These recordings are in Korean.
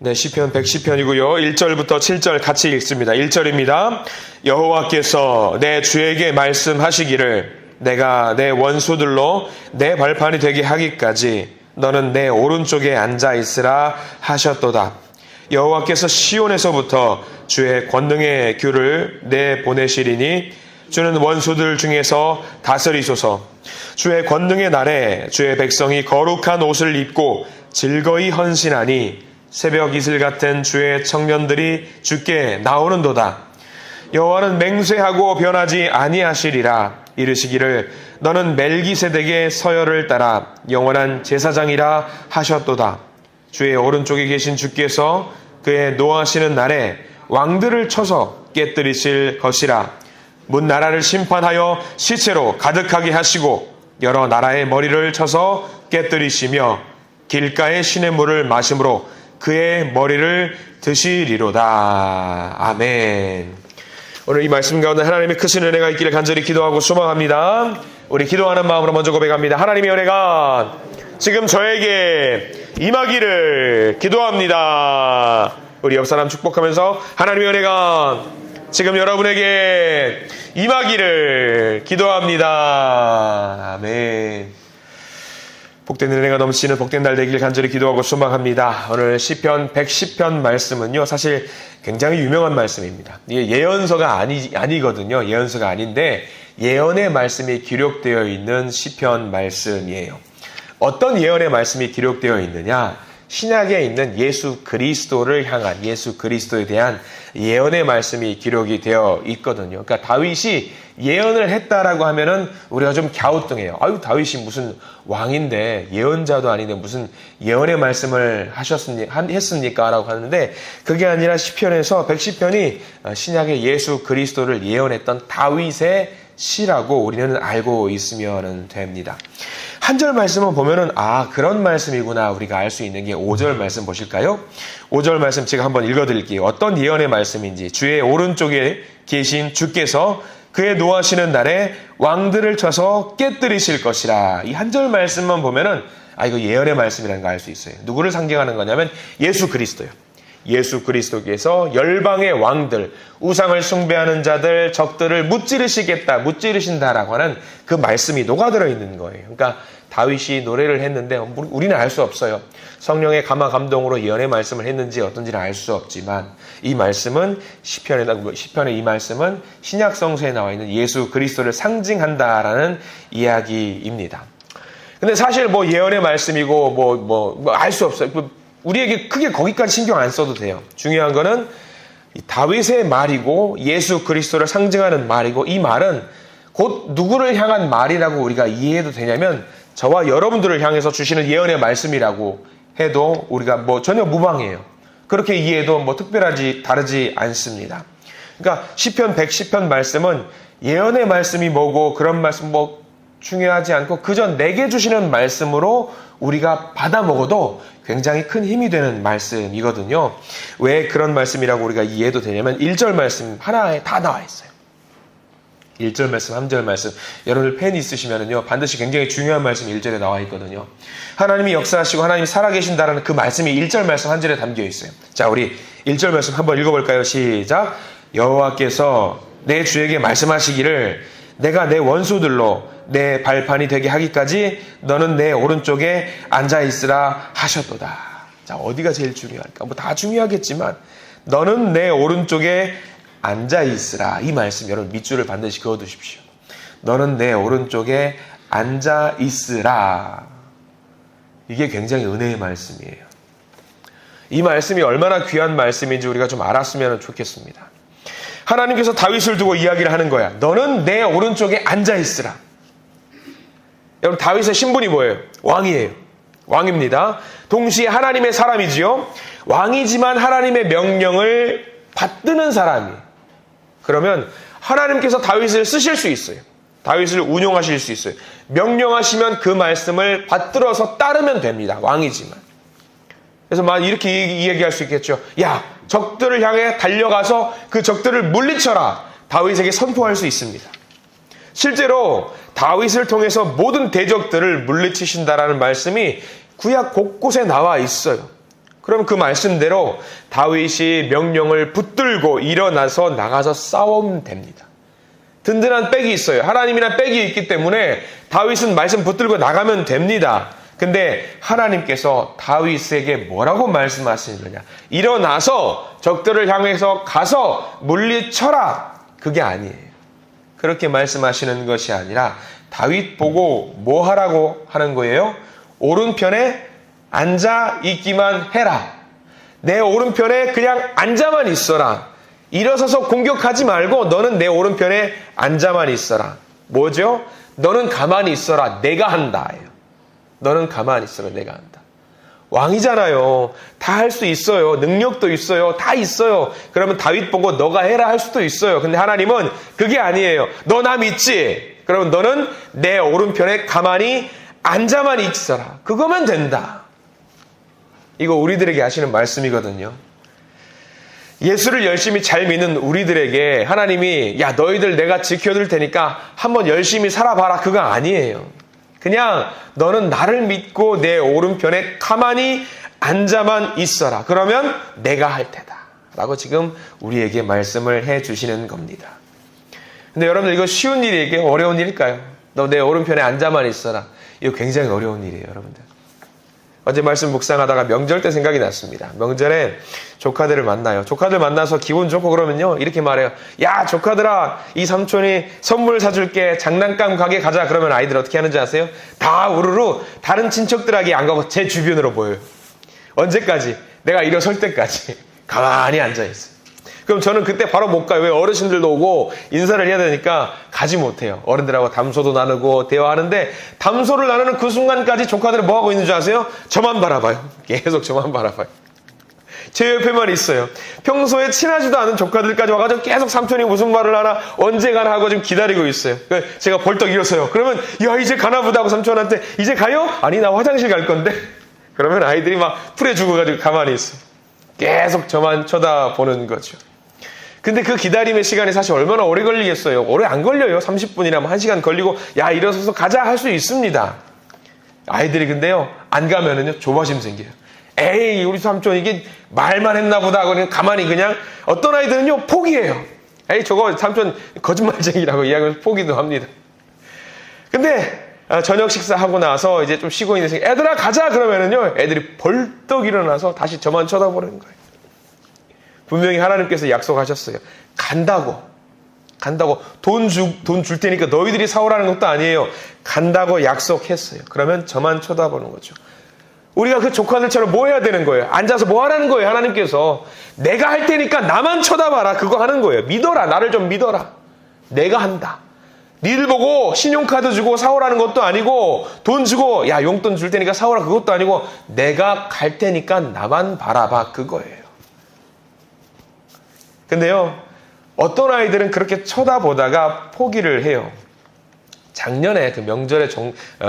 네, 시편 110편이고요. 1절부터 7절 같이 읽습니다. 1절입니다. 여호와께서 내 주에게 말씀하시기를 내가 내 원수들로 내 발판이 되게 하기까지 너는 내 오른쪽에 앉아 있으라 하셨도다. 여호와께서 시온에서부터 주의 권능의 귤을 내보내시리니 주는 원수들 중에서 다스리소서. 주의 권능의 날에 주의 백성이 거룩한 옷을 입고 즐거이 헌신하니 새벽 이슬 같은 주의 청년들이 주께 나오는도다. 여호와는 맹세하고 변하지 아니하시리라. 이르시기를 너는 멜기세덱의 서열을 따라 영원한 제사장이라 하셨도다. 주의 오른쪽에 계신 주께서 그의 노하시는 날에 왕들을 쳐서 깨뜨리실 것이라. 문 나라를 심판하여 시체로 가득하게 하시고 여러 나라의 머리를 쳐서 깨뜨리시며 길가의 시냇물을 마심으로 그의 머리를 드시리로다. 아멘. 오늘 이 말씀 가운데 하나님의 크신 은혜가 있기를 간절히 기도하고 소망합니다. 우리 기도하는 마음으로 먼저 고백합니다. 하나님의 은혜가 지금 저에게 임하기를 기도합니다. 우리 옆 사람 축복하면서 하나님의 은혜가 지금 여러분에게 임하기를 기도합니다. 아멘. 복된 은혜가 넘치는 복된 날 되길 간절히 기도하고 소망합니다. 오늘 시편 110편 말씀은요, 사실 굉장히 유명한 말씀입니다. 이게 예언서가 아니거든요. 예언서가 아닌데 예언의 말씀이 기록되어 있는 시편 말씀이에요. 어떤 예언의 말씀이 기록되어 있느냐? 신약에 있는 예수 그리스도를 향한, 예수 그리스도에 대한 예언의 말씀이 기록이 되어 있거든요. 그러니까 다윗이 예언을 했다라고 하면은 우리가 좀 갸우뚱해요. 아유, 다윗이 무슨 왕인데 예언자도 아닌데 무슨 예언의 말씀을 했습니까? 라고 하는데 그게 아니라 시편에서 110편이 신약의 예수 그리스도를 예언했던 다윗의 시라고 우리는 알고 있으면 됩니다. 한 절 말씀을 보면은 그런 말씀이구나 우리가 알 수 있는 게 5절 말씀 보실까요? 5절 말씀 제가 한번 읽어드릴게요. 어떤 예언의 말씀인지. 주의 오른쪽에 계신 주께서 그의 노하시는 날에 왕들을 쳐서 깨뜨리실 것이라. 이 한 절 말씀만 보면은 이거 예언의 말씀이라는 거 알 수 있어요. 누구를 상징하는 거냐면 예수 그리스도요. 예수 그리스도께서 열방의 왕들, 우상을 숭배하는 자들, 적들을 무찌르신다라고 하는 그 말씀이 녹아들어 있는 거예요. 그러니까 다윗이 노래를 했는데 우리는 알 수 없어요. 성령의 감화 감동으로 예언의 말씀을 했는지 어떤지는 알 수 없지만 이 말씀은 시편의 이 말씀은 신약 성서에 나와 있는 예수 그리스도를 상징한다라는 이야기입니다. 근데 사실 예언의 말씀이고 알 수 없어요. 우리에게 크게 거기까지 신경 안 써도 돼요. 중요한 거는 다윗의 말이고 예수 그리스도를 상징하는 말이고 이 말은 곧 누구를 향한 말이라고 우리가 이해해도 되냐면 저와 여러분들을 향해서 주시는 예언의 말씀이라고 해도 우리가 전혀 무방해요. 그렇게 이해해도 특별하지 다르지 않습니다. 그러니까 시편 110편 말씀은 예언의 말씀이 뭐고 그런 말씀 중요하지 않고 그저 내게 주시는 말씀으로 우리가 받아 먹어도 굉장히 큰 힘이 되는 말씀이거든요. 왜 그런 말씀이라고 우리가 이해해도 되냐면 1절 말씀 하나에 다 나와 있어요. 1절 말씀, 3절 말씀. 여러분들 펜 있으시면은요, 반드시 굉장히 중요한 말씀이 1절에 나와 있거든요. 하나님이 역사하시고 하나님이 살아계신다라는 그 말씀이 1절 말씀 한 절에 담겨 있어요. 자, 우리 1절 말씀 한번 읽어볼까요? 시작. 여호와께서 내 주에게 말씀하시기를 내가 내 원수들로 내 발판이 되게 하기까지 너는 내 오른쪽에 앉아있으라 하셨도다. 자, 어디가 제일 중요할까? 다 중요하겠지만 너는 내 오른쪽에 앉아있으라. 이 말씀 여러분 밑줄을 반드시 그어두십시오. 너는 내 오른쪽에 앉아있으라. 이게 굉장히 은혜의 말씀이에요. 이 말씀이 얼마나 귀한 말씀인지 우리가 좀 알았으면 좋겠습니다. 하나님께서 다윗을 두고 이야기를 하는 거야. 너는 내 오른쪽에 앉아있으라. 여러분 다윗의 신분이 뭐예요? 왕이에요. 왕입니다. 동시에 하나님의 사람이지요. 왕이지만 하나님의 명령을 받드는 사람이에요. 그러면 하나님께서 다윗을 쓰실 수 있어요. 다윗을 운용하실 수 있어요. 명령하시면 그 말씀을 받들어서 따르면 됩니다. 왕이지만. 그래서 이렇게 이야기할 수 있겠죠. 야, 적들을 향해 달려가서 그 적들을 물리쳐라. 다윗에게 선포할 수 있습니다. 실제로 다윗을 통해서 모든 대적들을 물리치신다라는 말씀이 구약 곳곳에 나와 있어요. 그럼 그 말씀대로 다윗이 명령을 붙들고 일어나서 나가서 싸우면 됩니다. 든든한 백이 있어요. 하나님이란 백이 있기 때문에 다윗은 말씀 붙들고 나가면 됩니다. 근데 하나님께서 다윗에게 뭐라고 말씀하시는 거냐? 일어나서 적들을 향해서 가서 물리쳐라. 그게 아니에요. 그렇게 말씀하시는 것이 아니라 다윗 보고 뭐 하라고 하는 거예요? 오른편에 앉아 있기만 해라. 내 오른편에 그냥 앉아만 있어라. 일어서서 공격하지 말고 너는 내 오른편에 앉아만 있어라. 뭐죠? 너는 가만히 있어라. 내가 한다. 너는 가만히 있어라. 내가 한다. 왕이잖아요. 다 할 수 있어요. 능력도 있어요. 다 있어요. 그러면 다윗 보고 너가 해라 할 수도 있어요. 근데 하나님은 그게 아니에요. 너 나 믿지? 그러면 너는 내 오른편에 가만히 앉아만 있어라. 그거면 된다. 이거 우리들에게 하시는 말씀이거든요. 예수를 열심히 잘 믿는 우리들에게 하나님이 야 너희들 내가 지켜줄 테니까 한번 열심히 살아봐라. 그거 아니에요. 그냥 너는 나를 믿고 내 오른편에 가만히 앉아만 있어라. 그러면 내가 할 테다. 라고 지금 우리에게 말씀을 해주시는 겁니다. 근데 여러분들 이거 쉬운 일이에요? 어려운 일일까요? 너 내 오른편에 앉아만 있어라. 이거 굉장히 어려운 일이에요, 여러분들. 어제 말씀 묵상하다가 명절 때 생각이 났습니다. 명절에 조카들을 만나요. 조카들 만나서 기분 좋고 그러면요. 이렇게 말해요. 야, 조카들아, 이 삼촌이 선물 사줄게. 장난감 가게 가자. 그러면 아이들 어떻게 하는지 아세요? 다 우르르 다른 친척들에게 안 가고 제 주변으로 모여요. 언제까지? 내가 일어설 때까지. 가만히 앉아있어요. 그럼 저는 그때 바로 못 가요. 왜? 어르신들도 오고 인사를 해야 되니까 가지 못해요. 어른들하고 담소도 나누고 대화하는데 담소를 나누는 그 순간까지 조카들은 뭐 하고 있는 줄 아세요? 저만 바라봐요. 계속 저만 바라봐요. 제 옆에만 있어요. 평소에 친하지도 않은 조카들까지 와가지고 계속 삼촌이 무슨 말을 하나 언제 가나 하고 지금 기다리고 있어요. 제가 벌떡 일어서요. 그러면 야 이제 가나 보다 하고 삼촌한테 이제 가요? 아니 나 화장실 갈 건데. 그러면 아이들이 막 풀에 죽어가지고 가만히 있어요. 계속 저만 쳐다보는 거죠. 근데 그 기다림의 시간이 사실 얼마나 오래 걸리겠어요? 오래 안 걸려요. 30분이나 1시간 걸리고 야 일어서서 가자 할 수 있습니다. 아이들이 근데요 안 가면은요 조바심 생겨요. 에이 우리 삼촌 이게 말만 했나 보다 하고 그냥 가만히 그냥 어떤 아이들은요 포기해요. 에이 저거 삼촌 거짓말쟁이라고 이야기하면서 포기도 합니다. 근데 저녁 식사하고 나서 이제 좀 쉬고 있는 시간 애들아 가자 그러면은요 애들이 벌떡 일어나서 다시 저만 쳐다보는 거예요. 분명히 하나님께서 약속하셨어요. 간다고 돈 줄 테니까 너희들이 사오라는 것도 아니에요. 간다고 약속했어요. 그러면 저만 쳐다보는 거죠. 우리가 그 조카들처럼 뭐 해야 되는 거예요? 앉아서 뭐 하라는 거예요? 하나님께서 내가 할 테니까 나만 쳐다봐라. 그거 하는 거예요. 믿어라. 나를 좀 믿어라. 내가 한다. 니들 보고 신용카드 주고 사오라는 것도 아니고 돈 주고 야 용돈 줄 테니까 사오라 그것도 아니고 내가 갈 테니까 나만 바라봐. 그거예요. 근데요, 어떤 아이들은 그렇게 쳐다보다가 포기를 해요. 작년에 그 명절에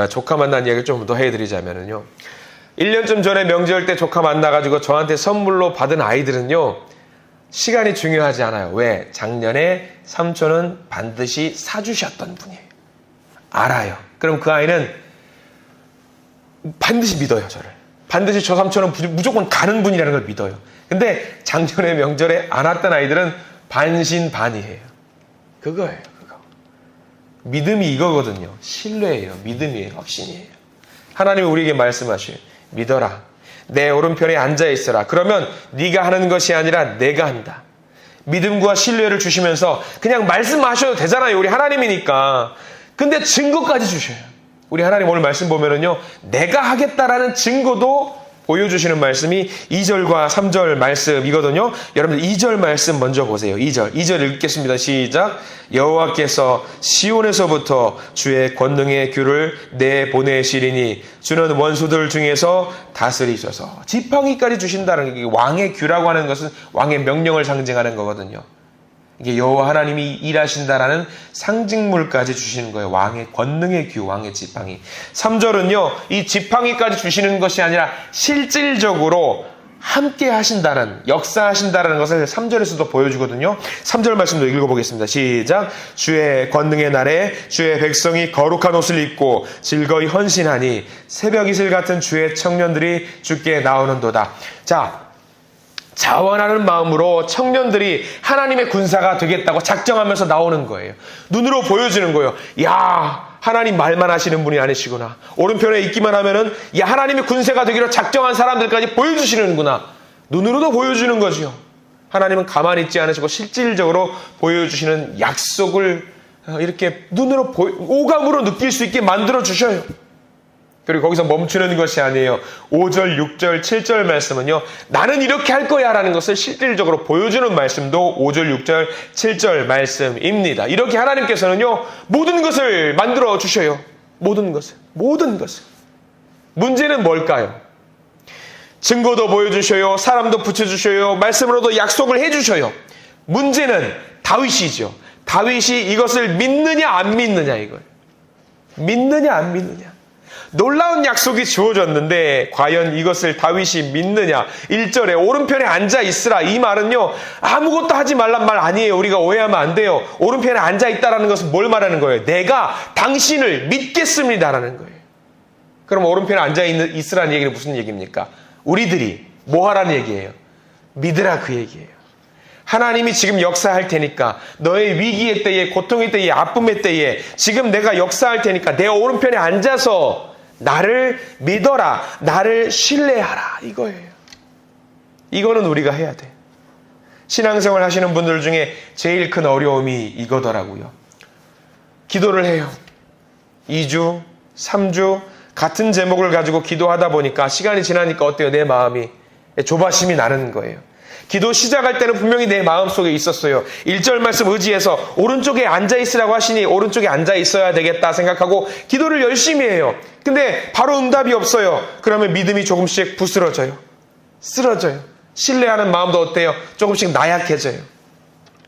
조카 만난 이야기를 좀 더 해드리자면요. 1년쯤 전에 명절 때 조카 만나가지고 저한테 선물로 받은 아이들은요, 시간이 중요하지 않아요. 왜? 작년에 삼촌은 반드시 사주셨던 분이에요. 알아요. 그럼 그 아이는 반드시 믿어요, 저를. 반드시 저 삼촌은 무조건 가는 분이라는 걸 믿어요. 근데 작년에 명절에 안 왔던 아이들은 반신반의해요. 그거예요, 그거. 믿음이 이거거든요. 신뢰예요. 믿음이에요. 확신이에요. 하나님이 우리에게 말씀하셔요. 믿어라. 내 오른편에 앉아있어라. 그러면 네가 하는 것이 아니라 내가 한다. 믿음과 신뢰를 주시면서 그냥 말씀하셔도 되잖아요. 우리 하나님이니까. 근데 증거까지 주셔요. 우리 하나님 오늘 말씀 보면은요. 내가 하겠다라는 증거도 보여주시는 말씀이 2절과 3절 말씀이거든요. 여러분들 2절 말씀 먼저 보세요. 2절 읽겠습니다. 시작. 여호와께서 시온에서부터 주의 권능의 규를 내보내시리니 주는 원수들 중에서 다스리셔서 지팡이까지 주신다는 게 왕의 규라고 하는 것은 왕의 명령을 상징하는 거거든요. 이게 여호와 하나님이 일하신다라는 상징물까지 주시는 거예요. 왕의 권능의 규, 왕의 지팡이. 3절은요. 이 지팡이까지 주시는 것이 아니라 실질적으로 함께 하신다는, 역사하신다는 것을 3절에서도 보여주거든요. 3절 말씀도 읽어보겠습니다. 시작. 주의 권능의 날에 주의 백성이 거룩한 옷을 입고 즐거이 헌신하니 새벽 이슬 같은 주의 청년들이 주께 나오는도다. 자, 자원하는 마음으로 청년들이 하나님의 군사가 되겠다고 작정하면서 나오는 거예요. 눈으로 보여주는 거예요. 야, 하나님 말만 하시는 분이 아니시구나. 오른편에 있기만 하면은 야, 하나님의 군사가 되기로 작정한 사람들까지 보여주시는구나. 눈으로도 보여주는 거죠. 하나님은 가만히 있지 않으시고 실질적으로 보여주시는 약속을 이렇게 눈으로 오감으로 느낄 수 있게 만들어 주셔요. 그리고 거기서 멈추는 것이 아니에요. 5절, 6절, 7절 말씀은요. 나는 이렇게 할 거야 라는 것을 실질적으로 보여주는 말씀도 5절, 6절, 7절 말씀입니다. 이렇게 하나님께서는요. 모든 것을 만들어 주셔요. 모든 것을. 문제는 뭘까요? 증거도 보여주셔요. 사람도 붙여주셔요. 말씀으로도 약속을 해주셔요. 문제는 다윗이죠. 다윗이 이것을 믿느냐 안 믿느냐 이거예요. 믿느냐 안 믿느냐. 놀라운 약속이 주어졌는데 과연 이것을 다윗이 믿느냐. 1절에 오른편에 앉아있으라. 이 말은요. 아무것도 하지 말란 말 아니에요. 우리가 오해하면 안 돼요. 오른편에 앉아있다라는 것은 뭘 말하는 거예요? 내가 당신을 믿겠습니다라는 거예요. 그럼 오른편에 앉아있으라는 얘기는 무슨 얘기입니까? 우리들이 뭐 하라는 얘기예요? 믿으라 그 얘기예요. 하나님이 지금 역사할 테니까 너의 위기의 때에, 고통의 때에, 아픔의 때에 지금 내가 역사할 테니까 내 오른편에 앉아서 나를 믿어라, 나를 신뢰하라 이거예요. 이거는 우리가 해야 돼. 신앙생활 하시는 분들 중에 제일 큰 어려움이 이거더라고요. 기도를 해요. 2주, 3주 같은 제목을 가지고 기도하다 보니까 시간이 지나니까 어때요? 내 마음이 조바심이 나는 거예요. 기도 시작할 때는 분명히 내 마음속에 있었어요. 1절 말씀 의지해서 오른쪽에 앉아있으라고 하시니 오른쪽에 앉아있어야 되겠다 생각하고 기도를 열심히 해요. 근데 바로 응답이 없어요. 그러면 믿음이 조금씩 부스러져요. 쓰러져요. 신뢰하는 마음도 어때요? 조금씩 나약해져요.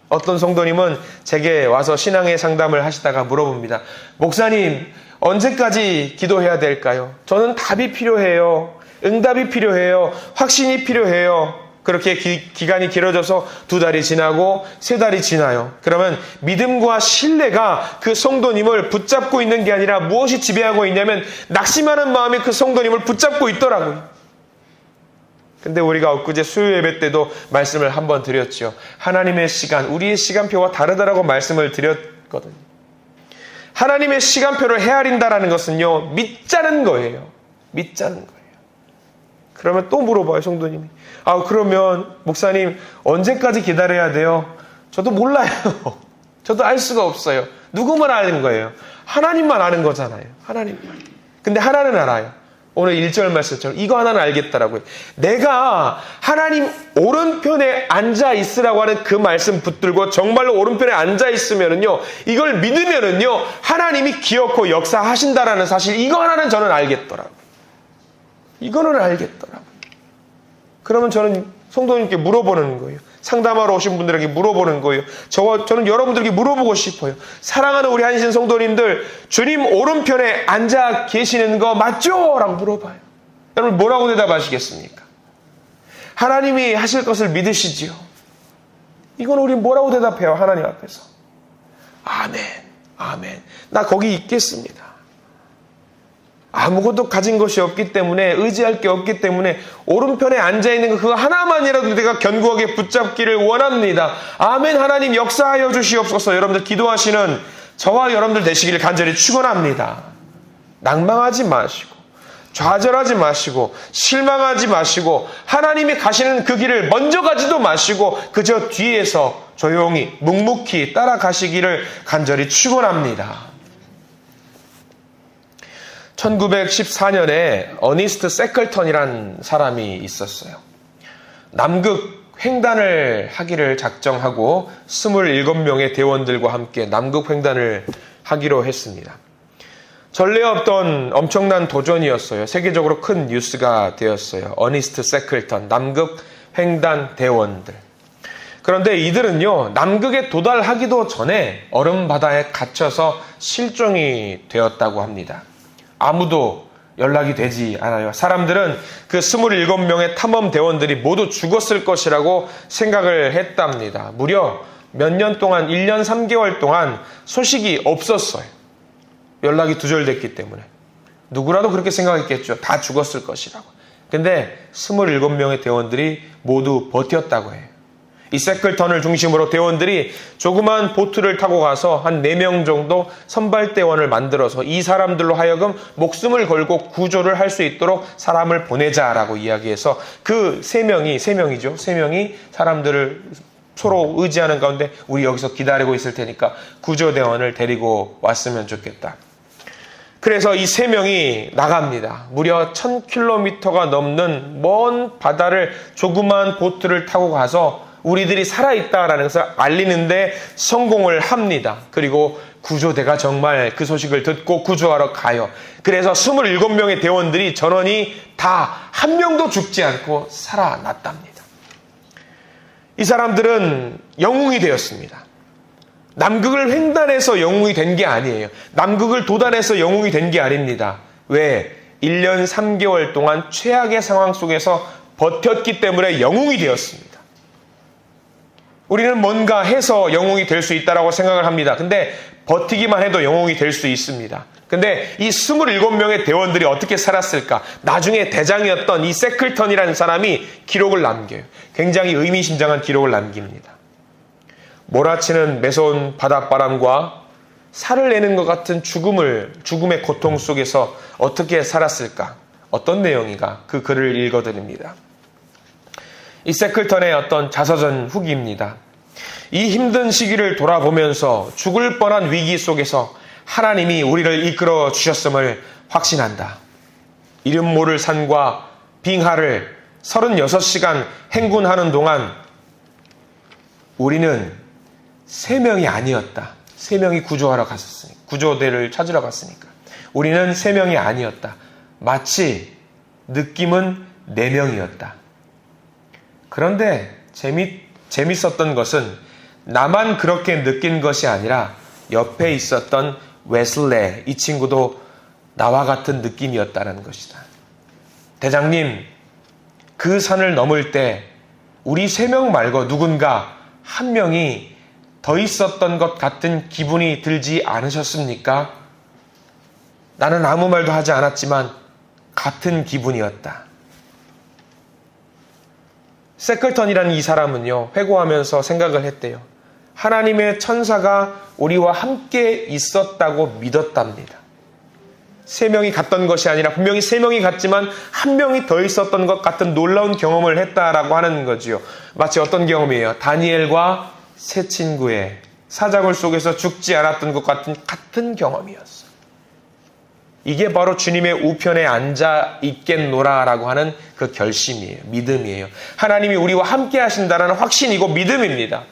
어떤 성도님은 제게 와서 신앙의 상담을 하시다가 물어봅니다. 목사님, 언제까지 기도해야 될까요? 저는 답이 필요해요. 응답이 필요해요. 확신이 필요해요. 그렇게 기간이 길어져서 2달이 지나고 3달이 지나요. 그러면 믿음과 신뢰가 그 성도님을 붙잡고 있는 게 아니라 무엇이 지배하고 있냐면 낙심하는 마음이 그 성도님을 붙잡고 있더라고요. 근데 우리가 엊그제 수요 예배 때도 말씀을 한번 드렸죠. 하나님의 시간, 우리의 시간표와 다르다라고 말씀을 드렸거든요. 하나님의 시간표를 헤아린다라는 것은요, 믿자는 거예요. 믿자는 거예요. 그러면 또 물어봐요, 성도님이. 그러면 목사님 언제까지 기다려야 돼요? 저도 몰라요. 저도 알 수가 없어요. 누구만 아는 거예요? 하나님만 아는 거잖아요. 하나님만. 근데 하나는 알아요. 오늘 1절 말씀처럼 이거 하나는 알겠다라고요. 내가 하나님 오른편에 앉아 있으라고 하는 그 말씀 붙들고 정말로 오른편에 앉아 있으면은요, 이걸 믿으면은요, 하나님이 기어코 역사하신다라는 사실, 이거 하나는 저는 알겠더라고요. 이거는 알겠더라고요. 그러면 저는 성도님께 물어보는 거예요. 상담하러 오신 분들에게 물어보는 거예요. 저는 여러분들에게 물어보고 싶어요. 사랑하는 우리 한신 성도님들, 주님 오른편에 앉아 계시는 거 맞죠? 라고 물어봐요. 여러분 뭐라고 대답하시겠습니까? 하나님이 하실 것을 믿으시지요. 이건 우리 뭐라고 대답해요? 하나님 앞에서. 아멘, 아멘. 나 거기 있겠습니다. 아무것도 가진 것이 없기 때문에, 의지할 게 없기 때문에 오른편에 앉아있는 거 그거 하나만이라도 내가 견고하게 붙잡기를 원합니다. 아멘. 하나님 역사하여 주시옵소서. 여러분들 기도하시는 저와 여러분들 되시기를 간절히 축원합니다. 낭망하지 마시고, 좌절하지 마시고, 실망하지 마시고, 하나님이 가시는 그 길을 먼저 가지도 마시고 그저 뒤에서 조용히 묵묵히 따라가시기를 간절히 축원합니다. 1914년에 어니스트 세클턴이란 사람이 있었어요. 남극 횡단을 하기를 작정하고 27명의 대원들과 함께 남극 횡단을 하기로 했습니다. 전례 없던 엄청난 도전이었어요. 세계적으로 큰 뉴스가 되었어요. 어니스트 세클턴, 남극 횡단 대원들. 그런데 이들은요, 남극에 도달하기도 전에 얼음 바다에 갇혀서 실종이 되었다고 합니다. 아무도 연락이 되지 않아요. 사람들은 그 27명의 탐험 대원들이 모두 죽었을 것이라고 생각을 했답니다. 무려 몇 년 동안, 1년 3개월 동안 소식이 없었어요. 연락이 두절됐기 때문에. 누구라도 그렇게 생각했겠죠. 다 죽었을 것이라고. 근데 27명의 대원들이 모두 버텼다고 해요. 이 세클턴을 중심으로 대원들이 조그만 보트를 타고 가서 한 4명 정도 선발대원을 만들어서 이 사람들로 하여금 목숨을 걸고 구조를 할 수 있도록 사람을 보내자라고 이야기해서 그 3명이 사람들을 서로 의지하는 가운데 우리 여기서 기다리고 있을 테니까 구조대원을 데리고 왔으면 좋겠다. 그래서 이 3명이 나갑니다. 무려 1000km가 넘는 먼 바다를 조그만 보트를 타고 가서 우리들이 살아있다라는 것을 알리는데 성공을 합니다. 그리고 구조대가 정말 그 소식을 듣고 구조하러 가요. 그래서 27명의 대원들이 전원이 다 한 명도 죽지 않고 살아났답니다. 이 사람들은 영웅이 되었습니다. 남극을 횡단해서 영웅이 된 게 아니에요. 남극을 도단해서 영웅이 된 게 아닙니다. 왜? 1년 3개월 동안 최악의 상황 속에서 버텼기 때문에 영웅이 되었습니다. 우리는 뭔가 해서 영웅이 될 수 있다고 생각을 합니다. 근데 버티기만 해도 영웅이 될 수 있습니다. 근데 이 27명의 대원들이 어떻게 살았을까? 나중에 대장이었던 이 세클턴이라는 사람이 기록을 남겨요. 굉장히 의미심장한 기록을 남깁니다. 몰아치는 매서운 바닷바람과 살을 내는 것 같은 죽음의 고통 속에서 어떻게 살았을까? 어떤 내용인가? 그 글을 읽어드립니다. 이 세클턴의 어떤 자서전 후기입니다. 이 힘든 시기를 돌아보면서 죽을 뻔한 위기 속에서 하나님이 우리를 이끌어 주셨음을 확신한다. 이름 모를 산과 빙하를 36시간 행군하는 동안 우리는 3명이 아니었다. 3명이 구조하러 갔었으니까. 구조대를 찾으러 갔으니까. 우리는 3명이 아니었다. 마치 느낌은 4명이었다. 그런데 재밌었던 것은 나만 그렇게 느낀 것이 아니라 옆에 있었던 웨슬레, 이 친구도 나와 같은 느낌이었다는 것이다. 대장님, 그 산을 넘을 때 우리 3명 말고 누군가 한 명이 더 있었던 것 같은 기분이 들지 않으셨습니까? 나는 아무 말도 하지 않았지만 같은 기분이었다. 세클턴이라는 이 사람은요, 회고하면서 생각을 했대요. 하나님의 천사가 우리와 함께 있었다고 믿었답니다. 3명이 갔던 것이 아니라 분명히 3명이 갔지만 1명이 더 있었던 것 같은 놀라운 경험을 했다라고 하는 거지요. 마치 어떤 경험이에요? 다니엘과 세 친구의 사자굴 속에서 죽지 않았던 것 같은 경험이었어. 이게 바로 주님의 우편에 앉아 있겠노라라고 하는 그 결심이에요. 믿음이에요. 하나님이 우리와 함께 하신다는 확신이고 믿음입니다.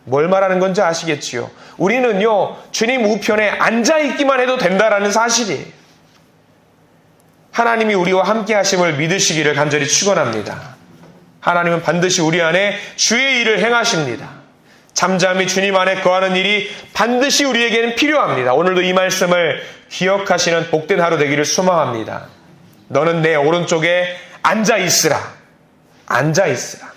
뭘 말하는 건지 아시겠지요? 우리는요, 주님 우편에 앉아있기만 해도 된다라는 사실이에요. 하나님이 우리와 함께 하심을 믿으시기를 간절히 축원합니다. 하나님은 반드시 우리 안에 주의 일을 행하십니다. 잠잠히 주님 안에 거하는 일이 반드시 우리에게는 필요합니다. 오늘도 이 말씀을 기억하시는 복된 하루 되기를 소망합니다. 너는 내 오른쪽에 앉아있으라. 앉아있으라.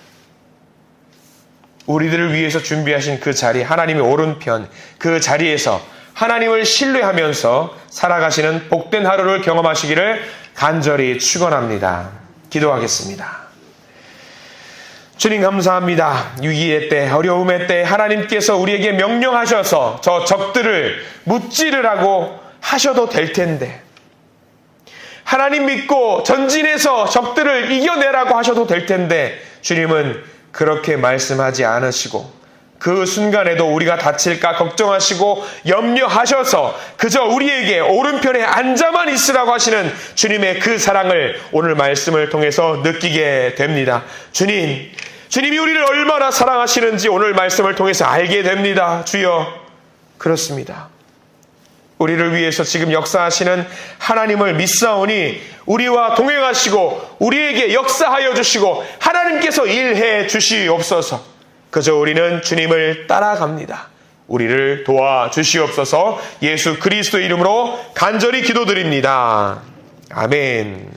우리들을 위해서 준비하신 그 자리, 하나님의 오른편, 그 자리에서 하나님을 신뢰하면서 살아가시는 복된 하루를 경험하시기를 간절히 축원합니다. 기도하겠습니다. 주님 감사합니다. 위기의 때, 어려움의 때 하나님께서 우리에게 명령하셔서 저 적들을 무찌르라고 하셔도 될 텐데, 하나님 믿고 전진해서 적들을 이겨내라고 하셔도 될 텐데, 주님은 그렇게 말씀하지 않으시고 그 순간에도 우리가 다칠까 걱정하시고 염려하셔서 그저 우리에게 오른편에 앉아만 있으라고 하시는 주님의 그 사랑을 오늘 말씀을 통해서 느끼게 됩니다. 주님이 우리를 얼마나 사랑하시는지 오늘 말씀을 통해서 알게 됩니다. 주여, 그렇습니다. 우리를 위해서 지금 역사하시는 하나님을 믿사오니 우리와 동행하시고 우리에게 역사하여 주시고 하나님께서 일해 주시옵소서. 그저 우리는 주님을 따라갑니다. 우리를 도와주시옵소서. 예수 그리스도 이름으로 간절히 기도드립니다. 아멘.